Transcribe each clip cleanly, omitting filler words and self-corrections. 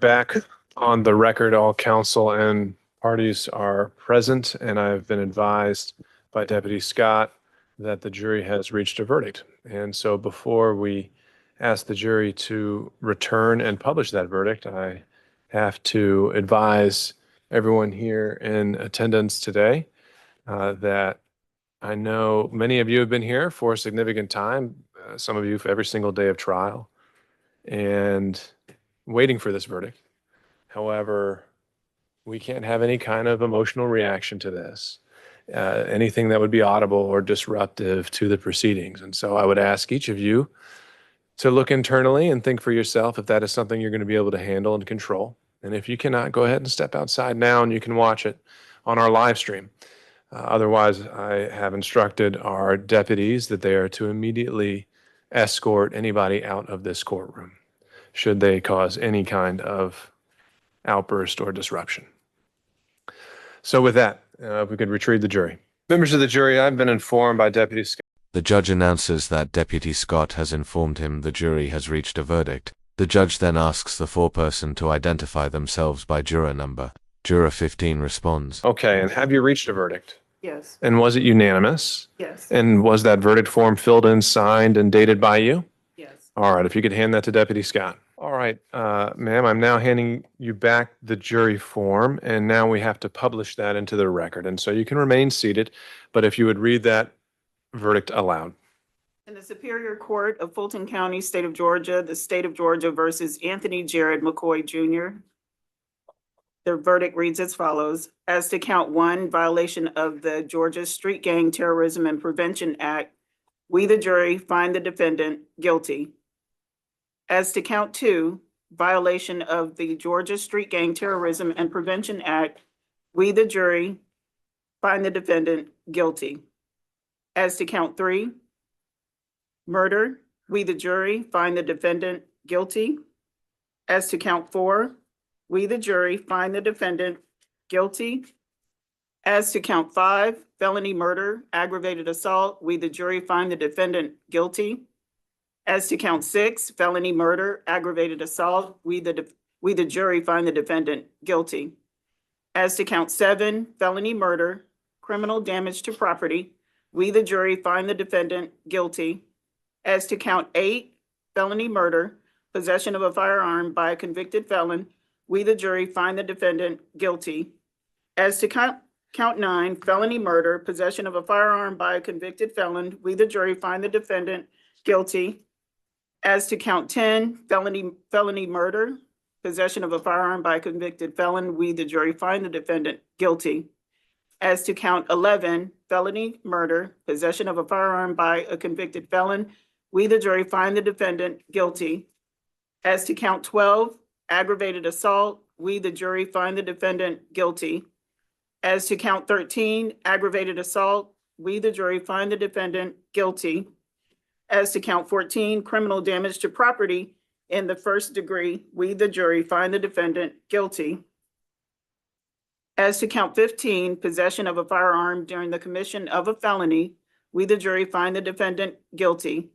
Back on the record, all counsel and parties are present, and I've been advised by Deputy Scott that the jury has reached a verdict. And so before we ask the jury to return and publish that verdict, I have to advise everyone here in attendance today that I know many of you have been here for a significant time, some of you for every single day of trial, and waiting for this verdict. However, we can't have any kind of emotional reaction to this, anything that would be audible or disruptive to the proceedings. And so I would ask each of you to look internally and think for yourself if that is something you're going to be able to handle and control. And if you cannot, go ahead and step outside now and you can watch it on our live stream. Otherwise, I have instructed our deputies that they are to immediately escort anybody out of this courtroom should they cause any kind of outburst or disruption. So with that, if we could retrieve the jury. Members of the jury, I've been informed by Deputy Scott. The judge announces that Deputy Scott has informed him the jury has reached a verdict. The judge then asks the foreperson to identify themselves by juror number. Juror 15 responds. Okay, and have you reached a verdict? Yes. And was it unanimous? Yes. And was that verdict form filled in, signed, and dated by you? Yes. All right, if you could hand that to Deputy Scott. All right, ma'am, I'm now handing you back the jury form, and now we have to publish that into the record. And so you can remain seated, but if you would read that verdict aloud. In the Superior Court of Fulton County, State of Georgia, the State of Georgia versus Anthony Jared McCoy Jr. The verdict reads as follows. As to count one, violation of the Georgia Street Gang Terrorism and Prevention Act, we, the jury, find the defendant guilty. As to count two, violation of the Georgia Street Gang Terrorism and Prevention Act, we, the jury, find the defendant guilty. As to count three, murder, we, the jury, find the defendant guilty. As to count four, we, the jury, find the defendant guilty. As to count five, felony murder, aggravated assault, we, the jury, find the defendant guilty. As to count six, felony murder, aggravated assault, we, the jury, find the defendant guilty. As to count seven, felony murder, criminal damage to property, we, the jury, find the defendant guilty. As to count eight, felony murder, possession of a firearm by a convicted felon, we, the jury, find the defendant guilty. As to count nine, felony murder, possession of a firearm by a convicted felon, we, the jury, find the defendant guilty. As to count 10, felony murder, possession of a firearm by a convicted felon, we, the jury, find the defendant guilty. As to count 11, felony murder, possession of a firearm by a convicted felon, we, the jury, find the defendant guilty. As to count 12, aggravated assault, we, the jury, find the defendant guilty. As to count 13, aggravated assault, we, the jury, find the defendant guilty. As to count 14, criminal damage to property in the first degree, we, the jury, find the defendant guilty. As to count 15, possession of a firearm during the commission of a felony, we, the jury, find the defendant guilty.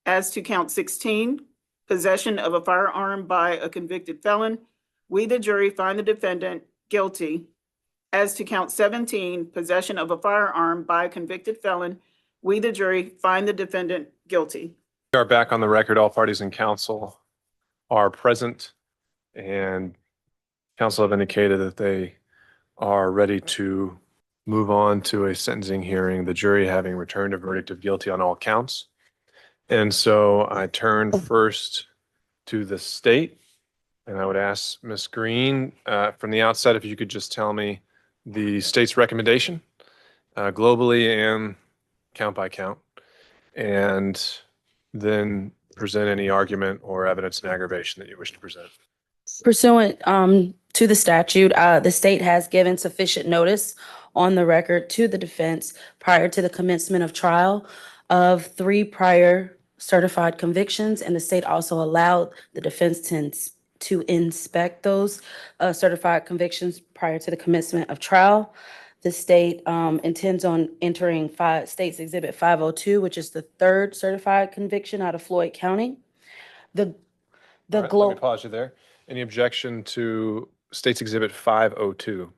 As to count 16, possession of a firearm by a convicted felon, we, the jury, find the defendant guilty. As to count 17, possession of a firearm by a convicted felon, we, the jury, find the defendant guilty. We are back on the record. All parties in counsel are present, and counsel have indicated that they are ready to move on to a sentencing hearing, the jury having returned a verdict of guilty on all counts. And so I turn first to the state, and I would ask Ms. Green from the outset if you could just tell me the state's recommendation globally and count by count, and then present any argument or evidence in aggravation that you wish to present. Pursuant to the statute, the state has given sufficient notice on the record to the defense prior to the commencement of trial of 3 prior certified convictions, and the state also allowed the defense to inspect those certified convictions prior to the commencement of trial. The state intends on entering State's Exhibit 502, which is the 3rd certified conviction out of Floyd County. All right, let me pause you there. Any objection to State's Exhibit 502?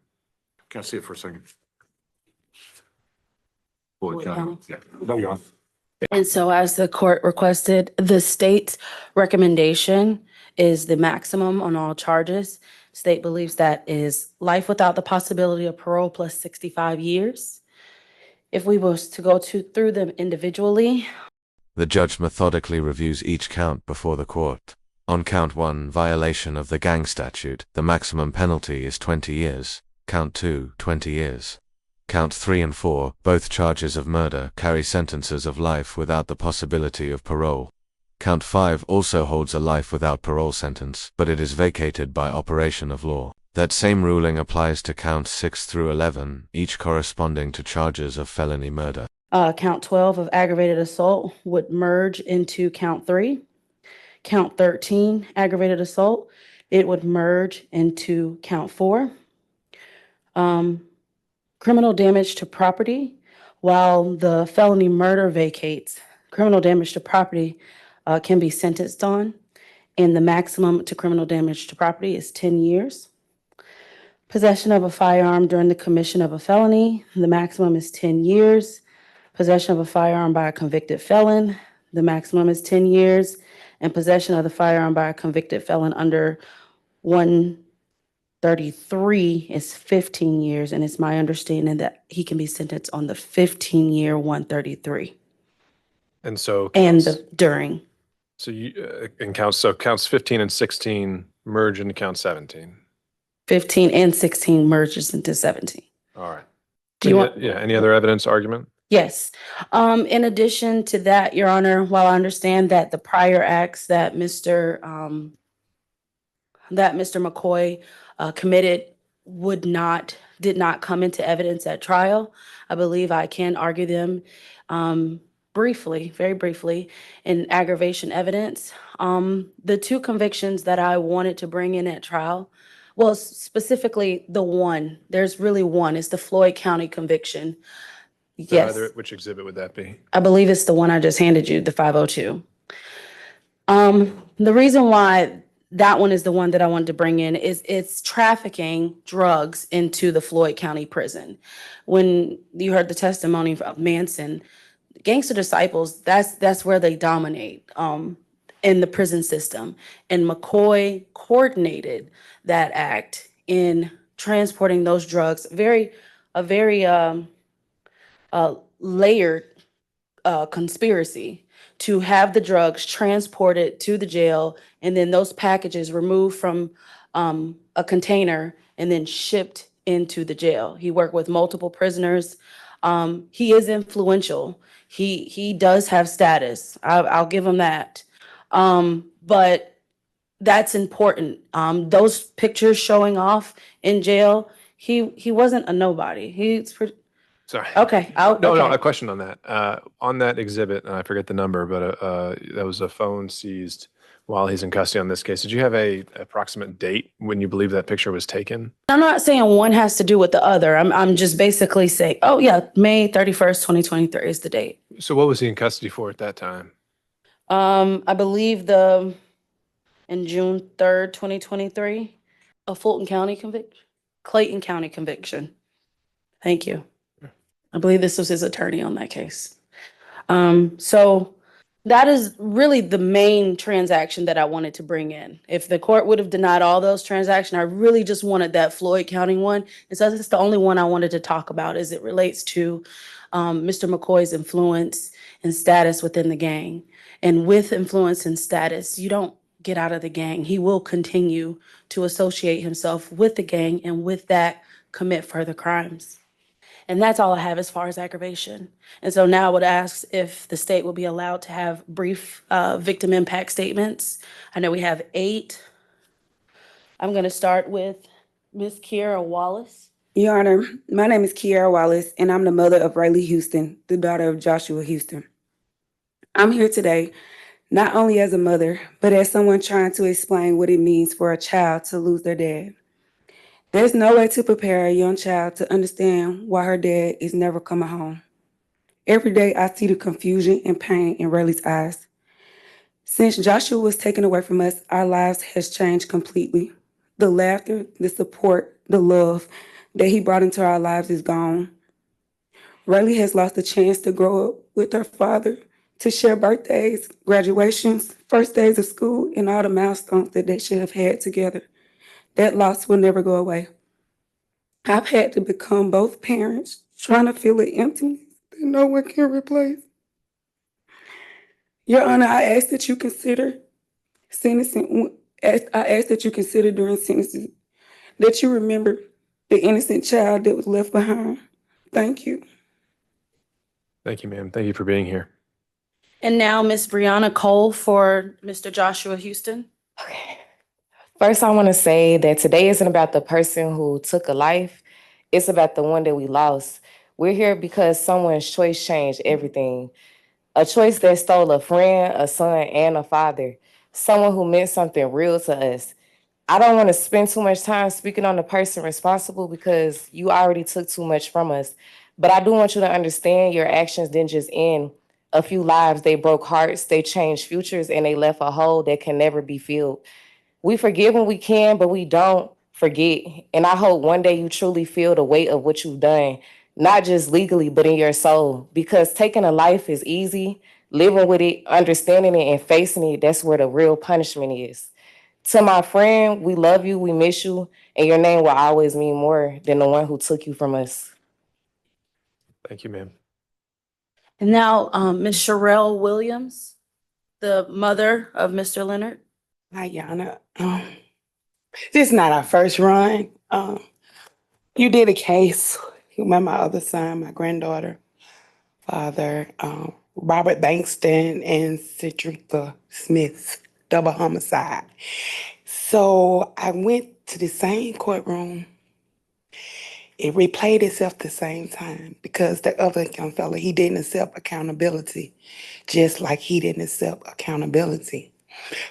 Can I see it for a second? Floyd County. Yeah, there you go. And so as the court requested, the state's recommendation is the maximum on all charges. State believes that is life without the possibility of parole plus 65 years. If we was to go through them individually, The judge methodically reviews each count before the court. On count 1, violation of the gang statute, the maximum penalty is 20 years. Count 2, 20 years. Count 3 and 4, both charges of murder, carry sentences of life without the possibility of parole. Count 5 also holds a life without parole sentence, but it is vacated by operation of law. That same ruling applies to counts 6 through 11, each corresponding to charges of felony murder. count 12 of aggravated assault would merge into count 3. Count 13, aggravated assault, it would merge into count 4. Criminal damage to property, while the felony murder vacates, criminal damage to property can be sentenced on, and the maximum to criminal damage to property is 10 years. Possession of a firearm during the commission of a felony, the maximum is 10 years. Possession of a firearm by a convicted felon, the maximum is 10 years. And possession of the firearm by a convicted felon under 133 is 15 years. And it's my understanding that he can be sentenced on the 15-year 133 And so and counts, the during. so you and counts 15 and 16 merge into count 17. 15 and 16 merges into 17. All right. Do you want? Any other evidence, argument? Yes. In addition to that, Your Honor, while I understand that the prior acts that Mr. McCoy committed did not come into evidence at trial, I believe I can argue them briefly, very briefly, in aggravation evidence. The two convictions that I wanted to bring in at trial, well, specifically the one, there's really one, it's the Floyd County conviction. Yes, Which exhibit would that be? I believe it's the one I just handed you, the 502. The reason why that one is the one that I wanted to bring in is it's trafficking drugs into the Floyd County prison. When you heard the testimony of Manson, Gangster Disciples, that's where they dominate in the prison system. And McCoy coordinated that act in transporting those drugs, a very layered conspiracy to have the drugs transported to the jail and then those packages removed from a container and then shipped into the jail. He worked with multiple prisoners. He is influential. He does have status. I'll give him that. But that's important. Those pictures showing off in jail, he wasn't a nobody. Sorry. Okay. No, okay. a question on that. On that exhibit, and I forget the number, but there was a phone seized while he's in custody on this case. Did you have a approximate date when you believe that picture was taken? I'm not saying one has to do with the other. I'm just basically saying, oh yeah, May 31st, 2023 is the date. So what was he in custody for at that time? I believe in June 3rd, 2023, a Fulton County conviction, Clayton County conviction. Thank you. I believe this was his attorney on that case. So that is really the main transaction that I wanted to bring in. If the court would have denied all those transactions, I really just wanted that Floyd County one. And so it's the only one I wanted to talk about as it relates to Mr. McCoy's influence and status within the gang. And with influence and status, you don't get out of the gang. He will continue to associate himself with the gang and with that commit further crimes. And that's all I have as far as aggravation. And so now I would ask if the state will be allowed to have brief victim impact statements. I know we have 8. I'm going to start with Ms. Kiera Wallace. Your Honor, my name is Kiara Wallace, and I'm the mother of Riley Houston, the daughter of Joshua Houston. I'm here today not only as a mother, but as someone trying to explain what it means for a child to lose their dad. There's no way to prepare a young child to understand why her dad is never coming home. Every day I see the confusion and pain in Riley's eyes. Since Joshua was taken away from us, our lives has changed completely. The laughter, the support, the love that he brought into our lives is gone. Riley has lost the chance to grow up with her father, to share birthdays, graduations, first days of school, and all the milestones that they should have had together. That loss will never go away. I've had to become both parents, trying to fill the emptiness that no one can replace. Your Honor, I ask that you consider sentencing. I ask that you consider during sentencing that you remember the innocent child that was left behind. Thank you. Thank you, ma'am. Thank you for being here. And now Miss Brianna Cole for Mr. Joshua Houston. Okay. First, I want to say that today isn't about the person who took a life. It's about the one that we lost. We're here because someone's choice changed everything. A choice that stole a friend, a son, and a father. Someone who meant something real to us. I don't want to spend too much time speaking on the person responsible because you already took too much from us. But I do want you to understand your actions didn't just end a few lives. They broke hearts, they changed futures, and they left a hole that can never be filled. We forgive when we can, but we don't forget. And I hope one day you truly feel the weight of what you've done, not just legally, but in your soul. Because taking a life is easy. Living with it, understanding it, and facing it, that's where the real punishment is. To my friend, we love you, we miss you, and your name will always mean more than the one who took you from us. Thank you, ma'am. And now Miss Sherelle Williams, the mother of Mr. Leonard. Hi, Your Honor. This is not our first run. You did a case with my other son, my granddaughter, father, Robert Bankston and Cedrica Smith, double homicide. So I went to the same courtroom. It replayed itself the same time because the other young fella, he didn't accept accountability, just like he didn't accept accountability.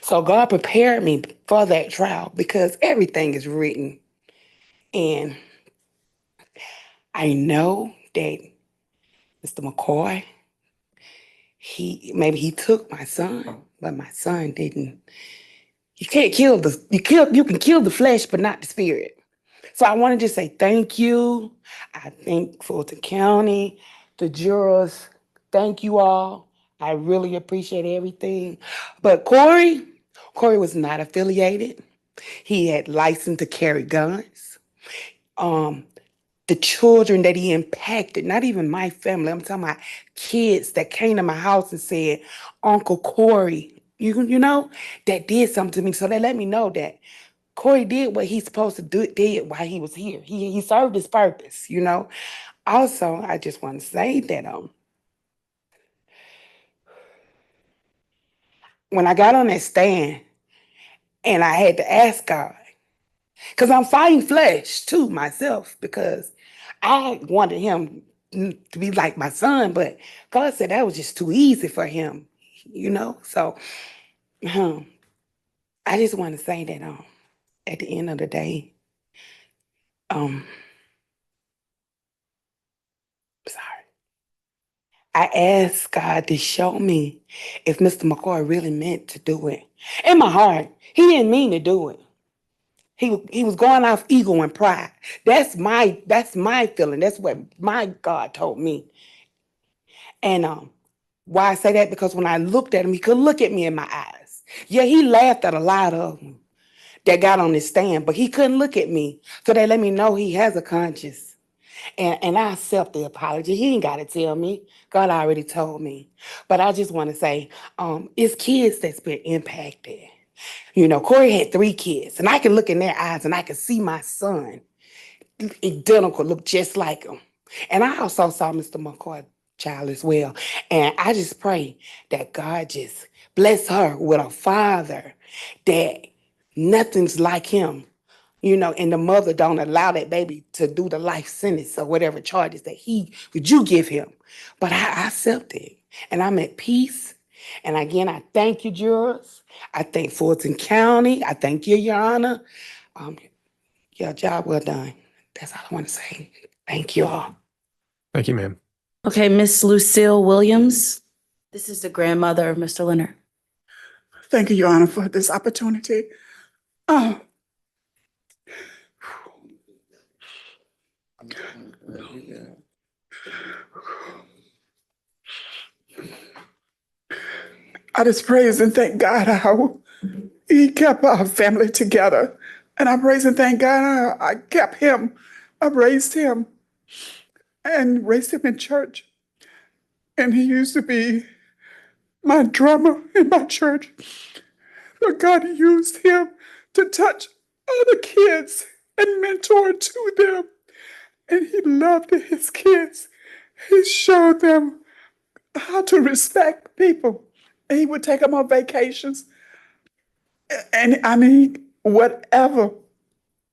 So God prepared me for that trial because everything is written. And I know that Mr. McCoy, maybe he took my son, but my son didn't. You can't you can kill the flesh, but not the spirit. So I want to just say thank you. I thank Fulton County, the jurors. Thank you all. I really appreciate everything. But Corey was not affiliated. He had license to carry guns. The children that he impacted, not even my family, I'm talking about kids that came to my house and said, Uncle Corey, you know, that did something to me. So they let me know that Corey did what he's supposed to do, did while he was here. He served his purpose, you know. Also, I just want to say that when I got on that stand and I had to ask God, because I'm fighting flesh too myself, because I wanted him to be like my son, but God said that was just too easy for him, you know. So I just want to say that at the end of the day, sorry. I asked God to show me if Mr. McCoy really meant to do it. In my heart, he didn't mean to do it. He was going off ego and pride. That's my feeling. That's what my God told me. And why I say that, because when I looked at him, he could look at me in my eyes. Yeah, he laughed at a lot of them that got on his stand, but he couldn't look at me. So they let me know he has a conscience. And I accept the apology. He ain't got to tell me. God already told me. But I just want to say, it's kids that's been impacted. You know, Corey had 3 kids, and I can look in their eyes and I can see my son identical, look just like him. And I also saw Mr. McCoy's child as well. And I just pray that God just bless her with a father that nothing's like him. You know, and the mother don't allow that baby to do the life sentence or whatever charges that would you give him. But I accept it, and I'm at peace. And again, I thank you, jurors. I thank Fulton County. I thank you, Your Honor. Your job well done. That's all I want to say. Thank you all. Thank you, ma'am. Okay, Miss Lucille Williams. This is the grandmother of Mr. Leonard. Thank you, Your Honor, for this opportunity. Oh, I just praise and thank God how He kept our family together. And I praise and thank God how I kept him. I raised him and raised him in church. And he used to be my drummer in my church. But God used him to touch other kids and mentor to them. And he loved his kids. He showed them how to respect people. And he would take them on vacations. And I mean, whatever.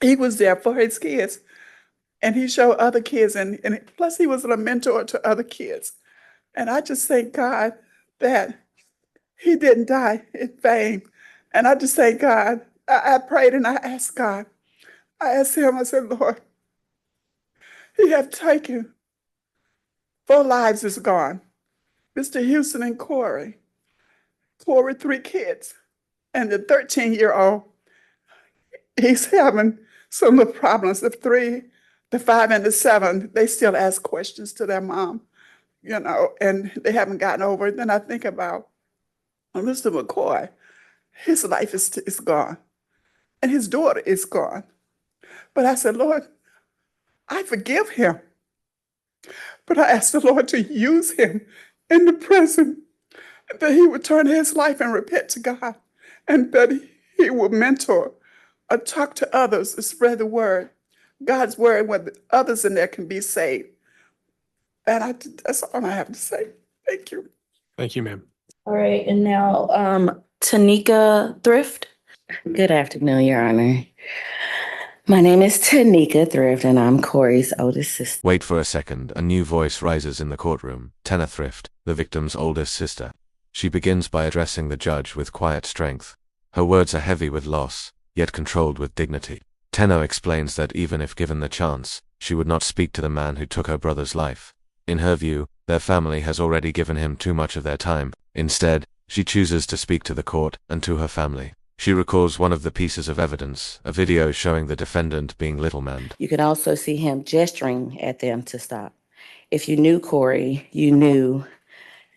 He was there for his kids. And he showed other kids. And plus, he was a mentor to other kids. And I just thank God that he didn't die in vain. And I just thank God. I prayed and I asked God. I asked him, I said, Lord, he have taken 4 lives is gone. Mr. Houston and Corey. Corey, 3 kids. And the 13-year-old, he's having some little problems. The 3, the 5, and the 7, they still ask questions to their mom, and they haven't gotten over it. Then I think about Mr. McCoy. His life is gone, and his daughter is gone. But I said, Lord, I forgive him. But I asked the Lord to use him in the present, that he would turn his life and repent to God, and that he would mentor or talk to others to spread the word, God's word, where others in there can be saved. And that's all I have to say. Thank you. Thank you, ma'am. All right, and now Tanika Thrift. Good afternoon, Your Honor. My name is Tanika Thrift, and I'm Corey's oldest sister. Wait for a second, a new voice rises in the courtroom. Tana Thrift, the victim's oldest sister. She begins by addressing the judge with quiet strength. Her words are heavy with loss, yet controlled with dignity. Tenno explains that even if given the chance, she would not speak to the man who took her brother's life. In her view, their family has already given him too much of their time. Instead, she chooses to speak to the court and to her family. She recalls one of the pieces of evidence, a video showing the defendant being little-manned. You can also see him gesturing at them to stop. If you knew Corey, you knew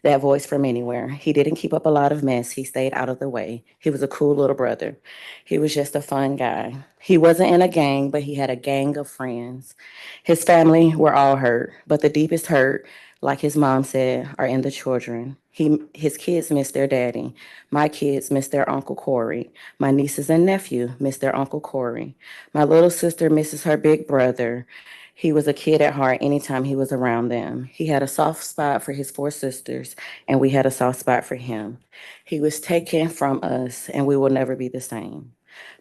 that voice from anywhere. He didn't keep up a lot of mess. He stayed out of the way. He was a cool little brother. He was just a fun guy. He wasn't in a gang, but he had a gang of friends. His family were all hurt, but the deepest hurt, like his mom said, are in the children. His kids miss their daddy. My kids miss their Uncle Corey. My nieces and nephew miss their Uncle Corey. My little sister misses her big brother. He was a kid at heart anytime he was around them. He had a soft spot for his 4 sisters, and we had a soft spot for him. He was taken from us, and we will never be the same.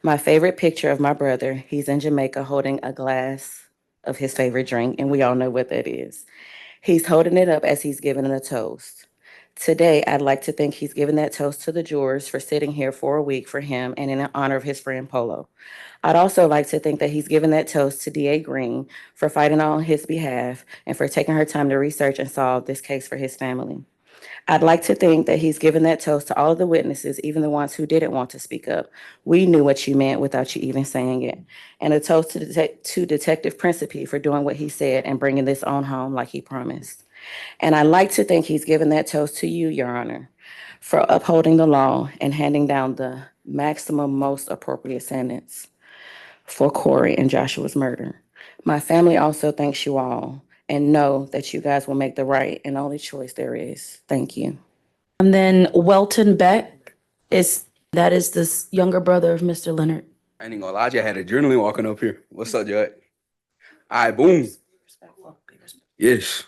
My favorite picture of my brother, he's in Jamaica holding a glass of his favorite drink, and we all know what that is. He's holding it up as he's giving a toast. Today, I'd like to think he's giving that toast to the jurors for sitting here for a week for him and in honor of his friend Polo. I'd also like to think that he's given that toast to DA Green for fighting on his behalf and for taking her time to research and solve this case for his family. I'd like to think that he's given that toast to all of the witnesses, even the ones who didn't want to speak up. We knew what you meant without you even saying it. And a toast to Detective Principe for doing what he said and bringing this on home like he promised. And I'd like to think he's given that toast to you, Your Honor, for upholding the law and handing down the maximum, most appropriate sentence for Corey and Joshua's murder. My family also thanks you all and know that you guys will make the right and only choice there is. Thank you. And then Welton Beck is this younger brother of Mr. Leonard. I ain't gonna lie, I just had adrenaline walking up here. What's up, Judge? All right, boom. Yes.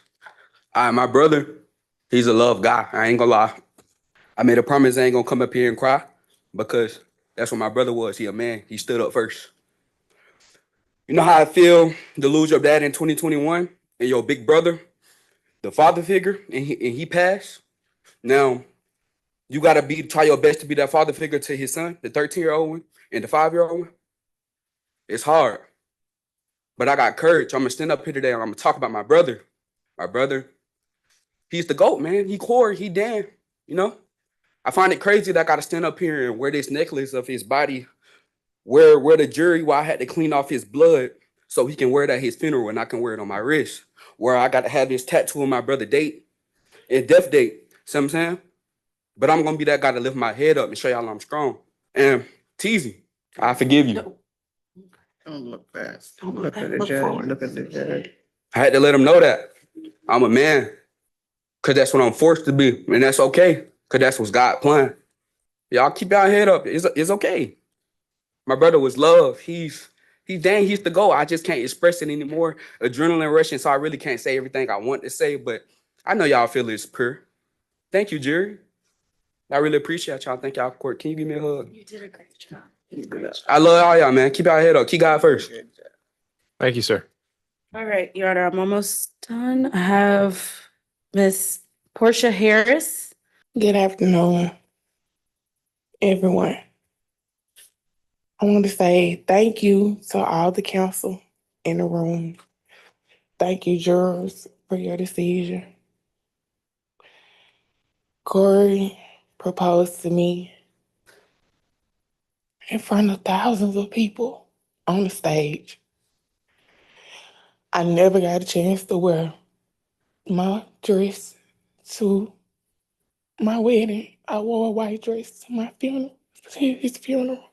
All right, my brother, he's a love guy. I ain't gonna lie. I made a promise I ain't gonna come up here and cry because that's what my brother was. He a man. He stood up first. You know how I feel to lose your dad in 2021 and your big brother, the father figure, and he passed? Now, you gotta try your best to be that father figure to his son, the 13-year-old one and the 5-year-old one. It's hard. But I got courage. I'm gonna stand up here today and I'm gonna talk about my brother. My brother, he's the GOAT, man. He Corey, he Dan, you know? I find it crazy that I got to stand up here and wear this necklace of his body, where the jury, where I had to clean off his blood so he can wear it at his funeral and I can wear it on my wrist, where I got to have this tattoo on my brother date and death date. See what I'm saying? But I'm going to be that guy to lift my head up and show y'all I'm strong. And Teasy, I forgive you. Don't look fast. Don't look at the judge. Look at the judge. I had to let him know that I'm a man, because that's what I'm forced to be. And that's okay, because that's what's God planned. Y'all keep y'all head up. It's okay. My brother was love. He's dang, he used to go. I just can't express it anymore. Adrenaline rushing, so I really can't say everything I want to say, but I know y'all feel it's pure. Thank you, Jerry. I really appreciate y'all. Thank y'all, court. Can you give me a hug? You did a great job. I love all y'all, man. Keep y'all head up. Keep God first. Thank you, sir. All right, Your Honor, I'm almost done. I have Miss Portia Harris. Good afternoon, everyone. I want to say thank you to all the counsel in the room. Thank you, jurors, for your decision. Corey proposed to me in front of thousands of people on the stage. I never got a chance to wear my dress to my wedding. I wore a white dress to my funeral, his funeral.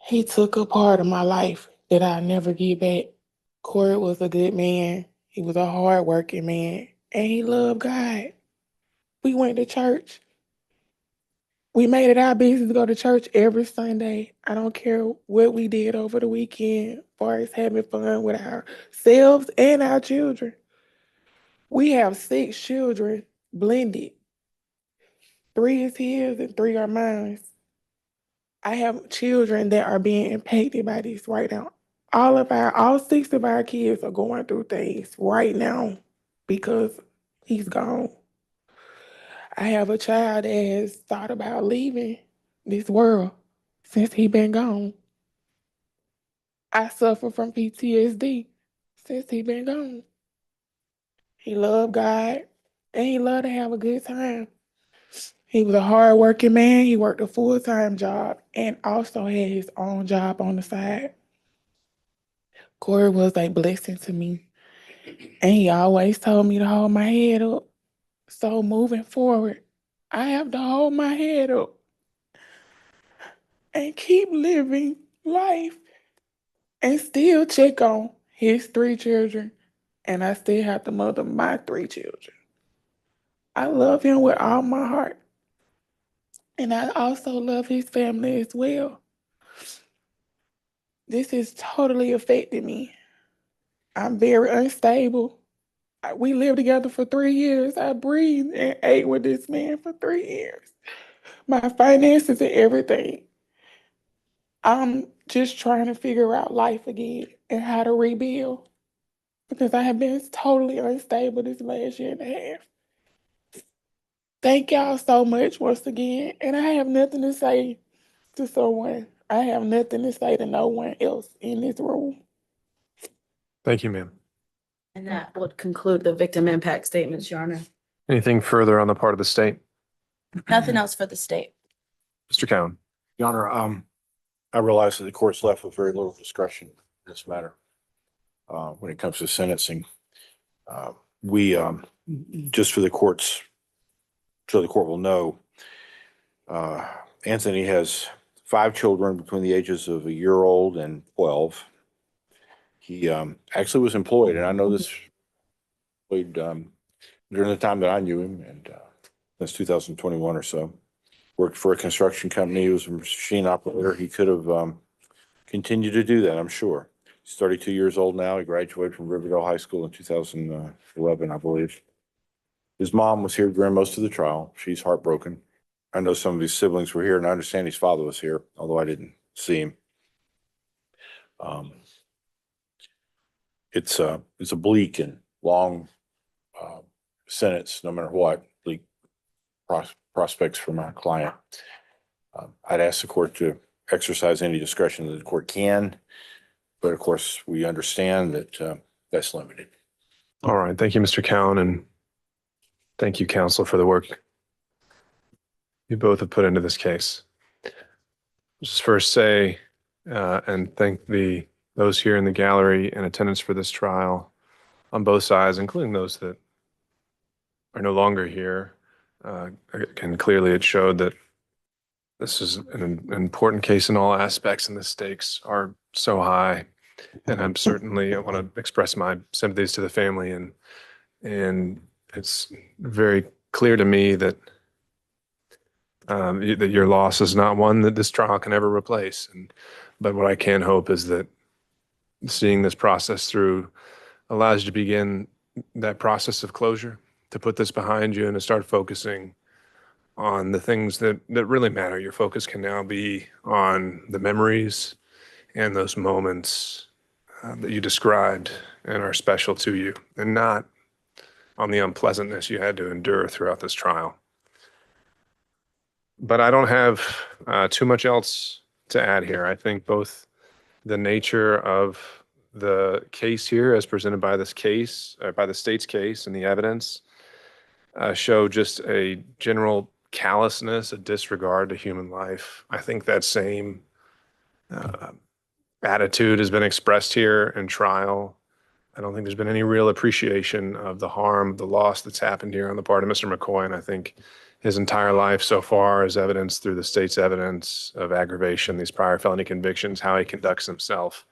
He took a part of my life that I'll never get back. Corey was a good man. He was a hardworking man, and he loved God. We went to church. We made it our business to go to church every Sunday. I don't care what we did over the weekend, as far as having fun with ourselves and our children. We have 6 children blended. 3 is his and 3 are mine. I have children that are being impacted by this right now. All 6 of our kids are going through things right now because he's gone. I have a child that has thought about leaving this world since he been gone. I suffer from PTSD since he been gone. He loved God and he loved to have a good time. He was a hardworking man. He worked a full-time job and also had his own job on the side. Corey was a blessing to me. And he always told me to hold my head up. So moving forward, I have to hold my head up and keep living life and still check on his 3 children. And I still have to mother my 3 children. I love him with all my heart. And I also love his family as well. This has totally affected me. I'm very unstable. We lived together for 3 years. I breathed and ate with this man for 3 years. My finances and everything. I'm just trying to figure out life again and how to rebuild because I have been totally unstable this last year and a half. Thank y'all so much once again. And I have nothing to say to someone. I have nothing to say to no one else in this room. Thank you, ma'am. And that would conclude the victim impact statements, Your Honor. Anything further on the part of the state? Nothing else for the state. Mr. Cowan. Your Honor, I realize that the court's left with very little discretion in this matter when it comes to sentencing. We, just for the courts, so the court will know, Anthony has 5 children between the ages of 1 year old and 12. He actually was employed, and I know this during the time that I knew him, and since 2021 or so. Worked for a construction company. He was a machine operator. He could have continued to do that, I'm sure. He's 32 years old now. He graduated from Riverdale High School in 2011, I believe. His mom was here during most of the trial. She's heartbroken. I know some of his siblings were here, and I understand his father was here, although I didn't see him. It's a bleak and long sentence, no matter what, bleak prospects for my client. I'd ask the court to exercise any discretion that the court can, but of course, we understand that that's limited. All right. Thank you, Mr. Cowan, and thank you, counsel, for the work you both have put into this case. Just first say and thank those here in the gallery in attendance for this trial on both sides, including those that are no longer here. And clearly it showed that this is an important case in all aspects, and the stakes are so high. And I want to express my sympathies to the family, and it's very clear to me that that your loss is not one that this trial can ever replace. But what I can hope is that seeing this process through allows you to begin that process of closure, to put this behind you and to start focusing on the things that really matter. Your focus can now be on the memories and those moments that you described and are special to you, and not on the unpleasantness you had to endure throughout this trial. But I don't have too much else to add here. I think both the nature of the case here as presented by this case, by the state's case and the evidence, show just a general callousness, a disregard to human life. I think that same attitude has been expressed here in trial. I don't think there's been any real appreciation of the harm, the loss that's happened here on the part of Mr. McCoy. And I think his entire life so far is evidenced through the state's evidence of aggravation, these prior felony convictions, how he conducts himself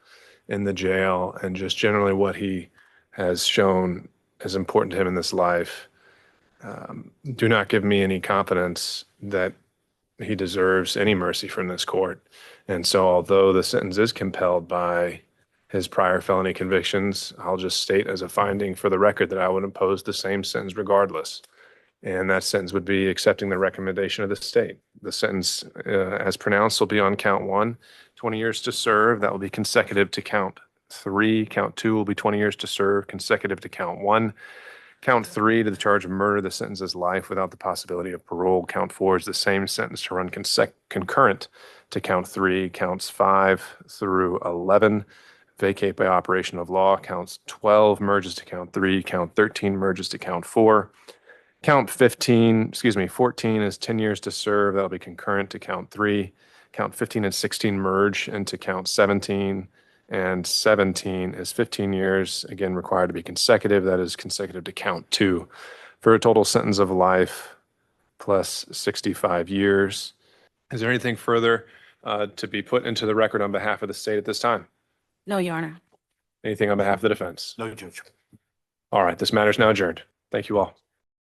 in the jail, and just generally what he has shown is important to him in this life. Do not give me any confidence that he deserves any mercy from this court. And so although the sentence is compelled by his prior felony convictions, I'll just state as a finding for the record that I would impose the same sentence regardless. And that sentence would be accepting the recommendation of the state. The sentence as pronounced will be on count 1, 20 years to serve. That will be consecutive to count 3. Count 2 will be 20 years to serve, consecutive to count 1. Count 3 to the charge of murder, the sentence is life without the possibility of parole. Count 4 is the same sentence to run concurrent to count 3. Counts 5 through 11 vacate by operation of law. Counts 12 merges to count 3. Count 13 merges to count 4. Count 14 is 10 years to serve. That'll be concurrent to count 3. Count 15 and 16 merge into count 17. And 17 is 15 years, again, required to be consecutive. That is consecutive to count 2 for a total sentence of life plus 65 years. Is there anything further to be put into the record on behalf of the state at this time? No, Your Honor. Anything on behalf of the defense? No, Judge. All right, this matter is now adjourned. Thank you all.